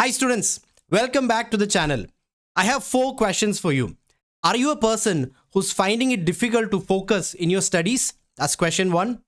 Hi students, welcome back to the channel. I have 4 questions for you. Are you a person who's finding it difficult to focus in your studies? That's question 1.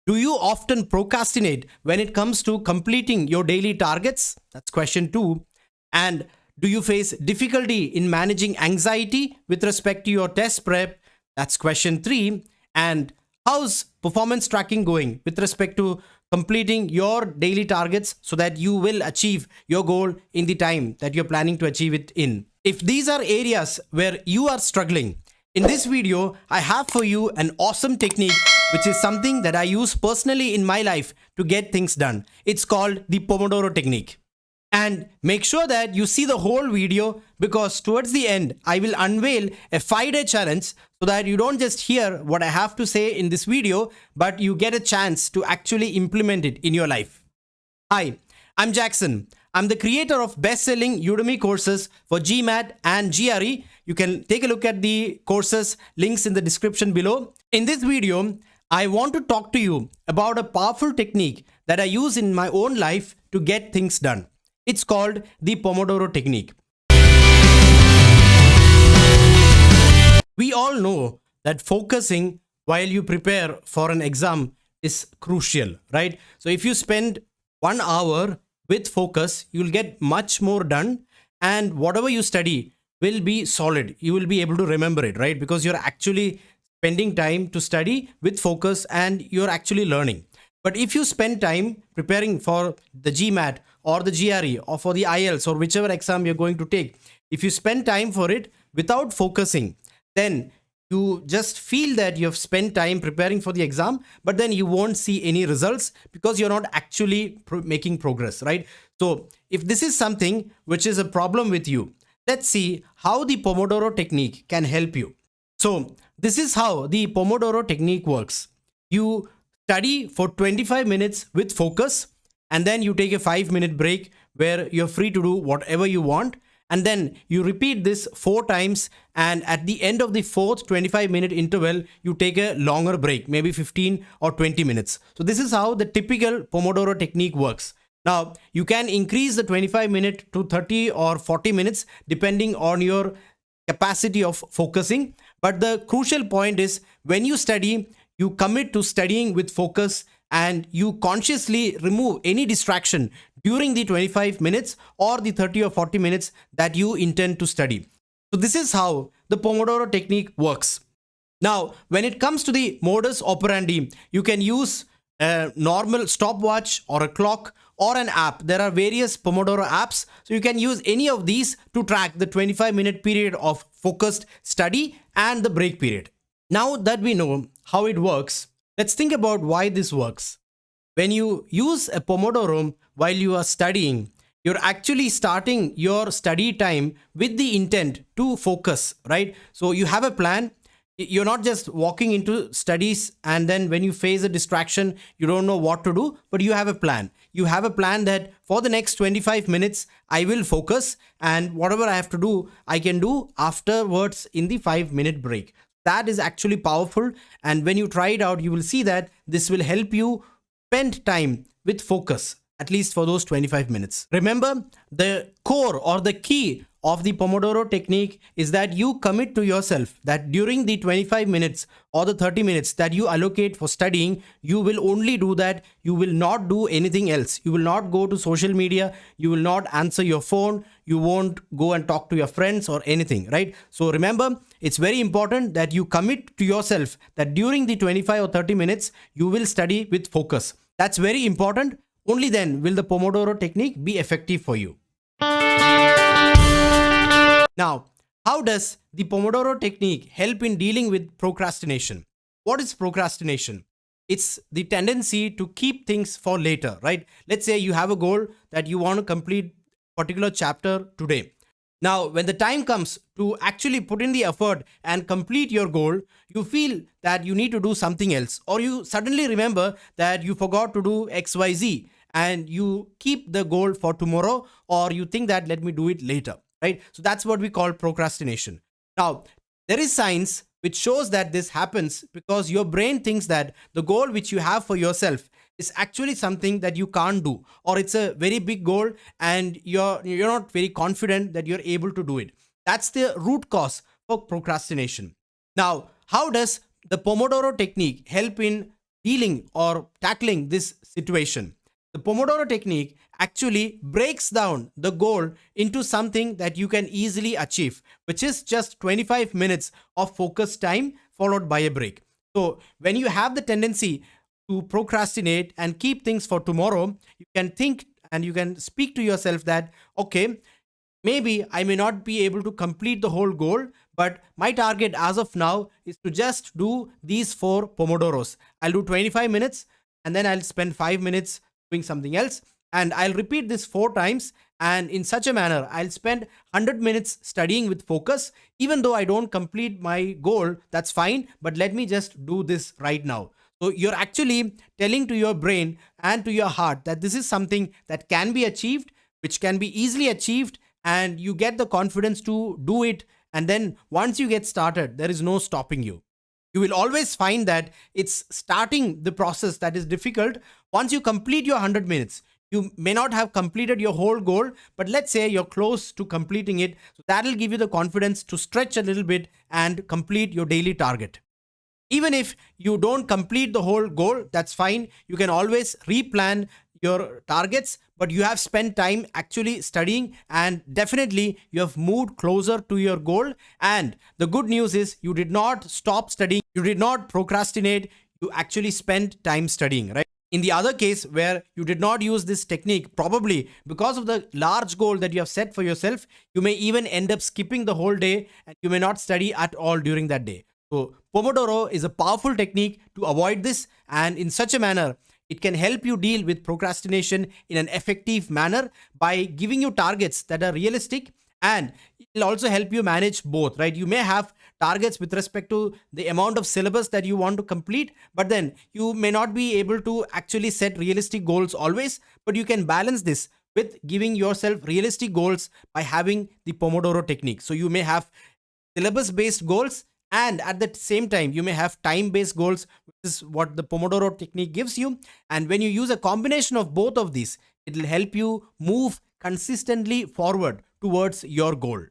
Do you often procrastinate when it comes to completing your daily targets? That's question 2. And do you face difficulty in managing anxiety with respect to your test prep? That's question 3. And how's performance tracking going with respect to completing your daily targets so that you will achieve your goal in the time that you're planning to achieve it in? If these are areas where you are struggling, in this video, I have for you an awesome technique which is something that I use personally in my life to get things done. It's called the Pomodoro Technique. And make sure that you see the whole video because towards the end, I will unveil a 5-day challenge so that you don't just hear what I have to say in this video, but you get a chance to actually implement it in your life. Hi, I'm Jackson. I'm the creator of best-selling Udemy courses for GMAT and GRE. You can take a look at the courses, links in the description below. In this video, I want to talk to you about a powerful technique that I use in my own life to get things done. It's called the Pomodoro Technique. We all know that focusing while you prepare for an exam is crucial, right? So if you spend 1 hour with focus, you'll get much more done, and whatever you study will be solid. You will be able to remember it, right? Because you're actually spending time to study with focus and you're actually learning. But if you spend time preparing for the GMAT or the GRE or for the IELTS or whichever exam you're going to take, if you spend time for it without focusing, then you just feel that you've spent time preparing for the exam, but then you won't see any results because you're not actually making progress, right? So if this is something which is a problem with you, let's see how the Pomodoro Technique can help you. So this is how the Pomodoro Technique works. You study for 25 minutes with focus, and then you take a 5-minute break where you're free to do whatever you want. And then you repeat this 4 times. And at the end of the 4th 25-minute interval, you take a longer break, maybe 15 or 20 minutes. So this is how the typical Pomodoro technique works. Now, you can increase the 25-minute to 30 or 40 minutes depending on your capacity of focusing. But the crucial point is when you study, you commit to studying with focus and you consciously remove any distraction during the 25 minutes or the 30 or 40 minutes that you intend to study. So this is how the Pomodoro technique works. Now, when it comes to the modus operandi, you can use a normal stopwatch or a clock or an app. There are various Pomodoro apps. So you can use any of these to track the 25-minute period of focused study and the break period. Now that we know how it works, let's think about why this works. When you use a Pomodoro while you are studying, you're actually starting your study time with the intent to focus, right? So you have a plan. You're not just walking into studies and then when you face a distraction, you don't know what to do, but you have a plan. You have a plan that for the next 25 minutes, I will focus and whatever I have to do, I can do afterwards in the 5-minute break. That is actually powerful. And when you try it out, you will see that this will help you spend time with focus, at least for those 25 minutes. Remember, the core or the key of the Pomodoro technique is that you commit to yourself that during the 25 minutes or the 30 minutes that you allocate for studying, you will only do that. You will not do anything else. You will not go to social media. You will not answer your phone. You won't go and talk to your friends or anything, right? So remember, it's very important that you commit to yourself that during the 25 or 30 minutes, you will study with focus. That's very important. Only then will the Pomodoro technique be effective for you. Now, how does the Pomodoro technique help in dealing with procrastination? What is procrastination? It's the tendency to keep things for later, right? Let's say you have a goal that you want to complete a particular chapter today. Now, when the time comes to actually put in the effort and complete your goal, you feel that you need to do something else, or you suddenly remember that you forgot to do XYZ and you keep the goal for tomorrow, or you think that let me do it later, right? So that's what we call procrastination. Now, there is science which shows that this happens because your brain thinks that the goal which you have for yourself is actually something that you can't do, or it's a very big goal and you're not very confident that you're able to do it. That's the root cause for procrastination. Now, how does the Pomodoro technique help in dealing or tackling this situation? The Pomodoro technique actually breaks down the goal into something that you can easily achieve, which is just 25 minutes of focus time followed by a break. So, when you have the tendency to procrastinate and keep things for tomorrow, you can think and you can speak to yourself that, okay, maybe I may not be able to complete the whole goal, but my target as of now is to just do these 4 Pomodoros. I'll do 25 minutes and then I'll spend 5 minutes doing something else. And I'll repeat this 4 times. And in such a manner, I'll spend 100 minutes studying with focus. Even though I don't complete my goal, that's fine. But let me just do this right now. So you're actually telling to your brain and to your heart that this is something that can be achieved, which can be easily achieved, and you get the confidence to do it. And then once you get started, there is no stopping you. You will always find that it's starting the process that is difficult. Once you complete your 100 minutes, you may not have completed your whole goal, but let's say you're close to completing it. So that'll give you the confidence to stretch a little bit and complete your daily target. Even if you don't complete the whole goal, that's fine. You can always replan your targets, but you have spent time actually studying and definitely you have moved closer to your goal. And the good news is you did not stop studying, you did not procrastinate, you actually spent time studying, right? In the other case where you did not use this technique, probably because of the large goal that you have set for yourself, you may even end up skipping the whole day and you may not study at all during that day. So Pomodoro is a powerful technique to avoid this, and in such a manner, it can help you deal with procrastination in an effective manner by giving you targets that are realistic, and it will also help you manage both, right? You may have targets with respect to the amount of syllabus that you want to complete, but then you may not be able to actually set realistic goals always, but you can balance this with giving yourself realistic goals by having the Pomodoro technique. So you may have syllabus based goals, and at the same time, you may have time-based goals, which is what the Pomodoro technique gives you. And when you use a combination of both of these, it will help you move consistently forward towards your goal.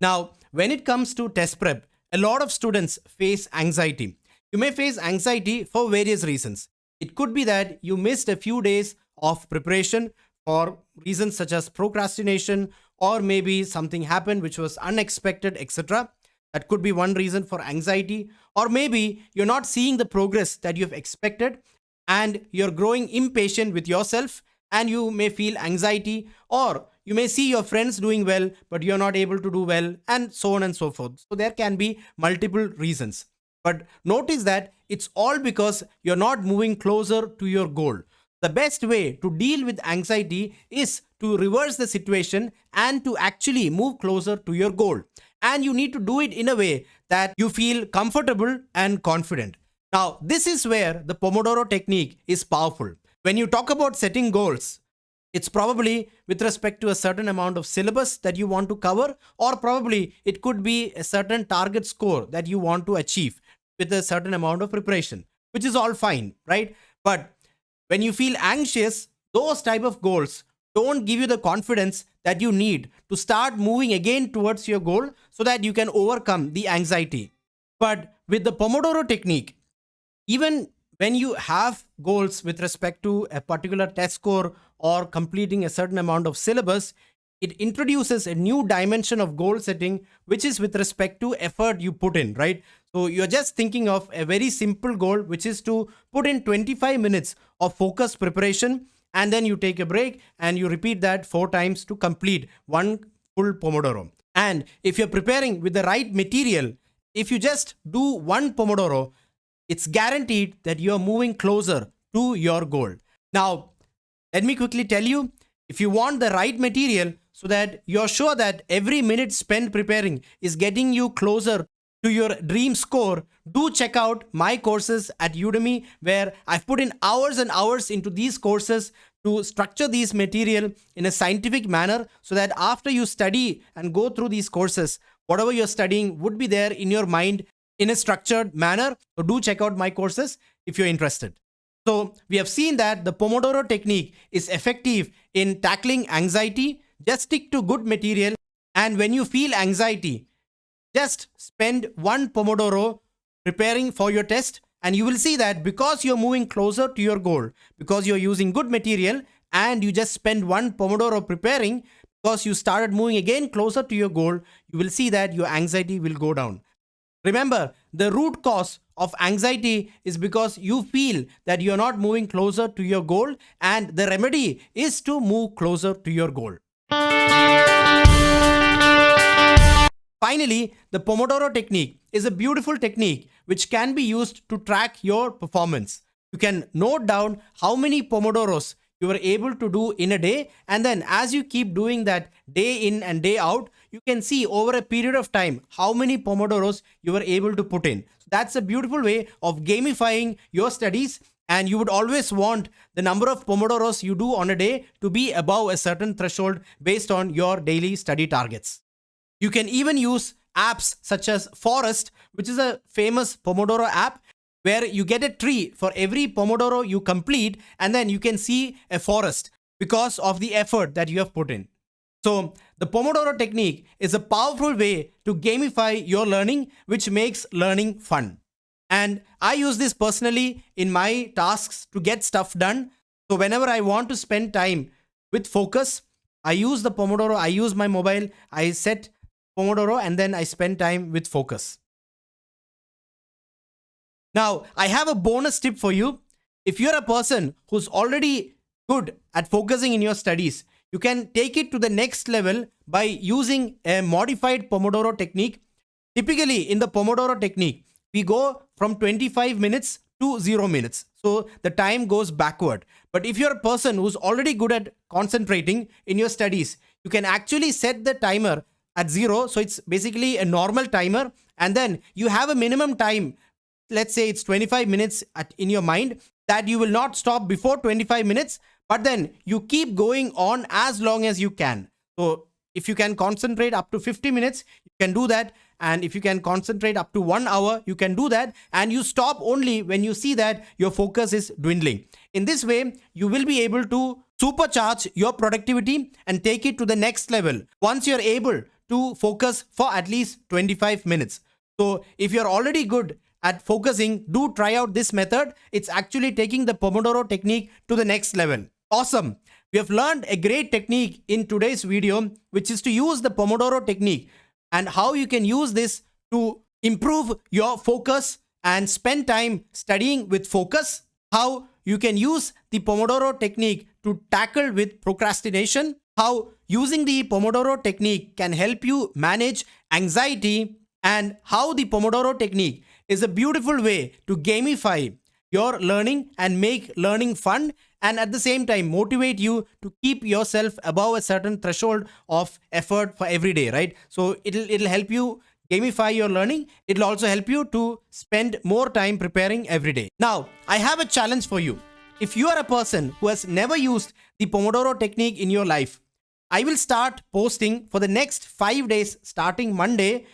Now, when it comes to test prep, a lot of students face anxiety. You may face anxiety for various reasons. It could be that you missed a few days of preparation for reasons such as procrastination, or maybe something happened which was unexpected, etc. That could be one reason for anxiety. Or maybe you're not seeing the progress that you've expected and you're growing impatient with yourself and you may feel anxiety, or you may see your friends doing well but you're not able to do well, and so on and so forth. So there can be multiple reasons. But notice that it's all because you're not moving closer to your goal. The best way to deal with anxiety is to reverse the situation and to actually move closer to your goal. And you need to do it in a way that you feel comfortable and confident. Now, this is where the Pomodoro technique is powerful. When you talk about setting goals, it's probably with respect to a certain amount of syllabus that you want to cover, or probably it could be a certain target score that you want to achieve with a certain amount of preparation, which is all fine, right? But when you feel anxious, those type of goals don't give you the confidence that you need to start moving again towards your goal so that you can overcome the anxiety. But with the Pomodoro technique, even when you have goals with respect to a particular test score or completing a certain amount of syllabus, it introduces a new dimension of goal setting, which is with respect to effort you put in, right? So you're just thinking of a very simple goal, which is to put in 25 minutes of focused preparation, and then you take a break and you repeat that 4 times to complete one full Pomodoro. And if you're preparing with the right material, if you just do one Pomodoro, it's guaranteed that you're moving closer to your goal. Now, let me quickly tell you, if you want the right material so that you're sure that every minute spent preparing is getting you closer to your dream score, do check out my courses at Udemy, where I've put in hours and hours into these courses to structure these material in a scientific manner so that after you study and go through these courses, whatever you're studying would be there in your mind in a structured manner. So do check out my courses if you're interested. So we have seen that the Pomodoro technique is effective in tackling anxiety. Just stick to good material, and when you feel anxiety, just spend one Pomodoro preparing for your test, and you will see that because you're moving closer to your goal, because you're using good material, and you just spend one Pomodoro preparing, because you started moving again closer to your goal, you will see that your anxiety will go down. Remember, the root cause of anxiety is because you feel that you're not moving closer to your goal, and the remedy is to move closer to your goal. Finally, the Pomodoro technique is a beautiful technique which can be used to track your performance. You can note down how many Pomodoros you were able to do in a day, and then as you keep doing that day in and day out, you can see over a period of time how many Pomodoros you were able to put in. So that's a beautiful way of gamifying your studies, and you would always want the number of Pomodoros you do on a day to be above a certain threshold based on your daily study targets. You can even use apps such as Forest, which is a famous Pomodoro app, where you get a tree for every Pomodoro you complete, and then you can see a forest because of the effort that you have put in. So the Pomodoro technique is a powerful way to gamify your learning, which makes learning fun. And I use this personally in my tasks to get stuff done. So whenever I want to spend time with focus, I use the Pomodoro, I use my mobile, I set Pomodoro, and then I spend time with focus. Now, I have a bonus tip for you. If you're a person who's already good at focusing in your studies, you can take it to the next level by using a modified Pomodoro technique. Typically, in the Pomodoro technique, we go from 25 minutes to 0 minutes. So the time goes backward. But if you're a person who's already good at concentrating in your studies, you can actually set the timer at 0. So it's basically a normal timer, and then you have a minimum time. Let's say it's 25 minutes in your mind, that you will not stop before 25 minutes, but then you keep going on as long as you can. So if you can concentrate up to 50 minutes, you can do that. And if you can concentrate up to 1 hour, you can do that. And you stop only when you see that your focus is dwindling. In this way, you will be able to supercharge your productivity and take it to the next level once you're able to focus for at least 25 minutes. So if you're already good at focusing, do try out this method. It's actually taking the Pomodoro technique to the next level. Awesome. We have learned a great technique in today's video, which is to use the Pomodoro technique and how you can use this to improve your focus and spend time studying with focus. How you can use the Pomodoro technique to tackle with procrastination. How using the Pomodoro technique can help you manage anxiety, and how the Pomodoro technique is a beautiful way to gamify your learning and make learning fun, and at the same time motivate you to keep yourself above a certain threshold of effort for every day, right? So it'll help you gamify your learning. It'll also help you to spend more time preparing every day. Now, I have a challenge for you. If you are a person who has never used the Pomodoro technique in your life, I will start posting for the next 5 days starting Monday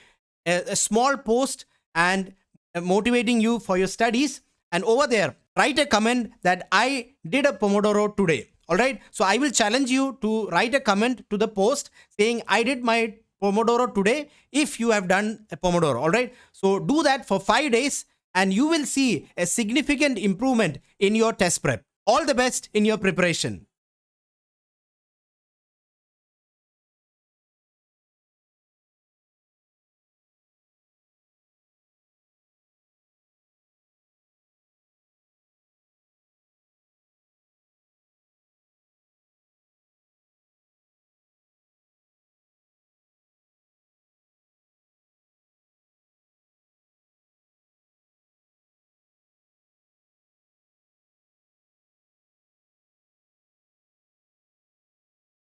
a small post and motivating you for your studies. And over there, write a comment that I did a Pomodoro today. All right. So I will challenge you to write a comment to the post saying I did my Pomodoro today if you have done a Pomodoro. All right. So do that for 5 days and you will see a significant improvement in your test prep. All the best in your preparation.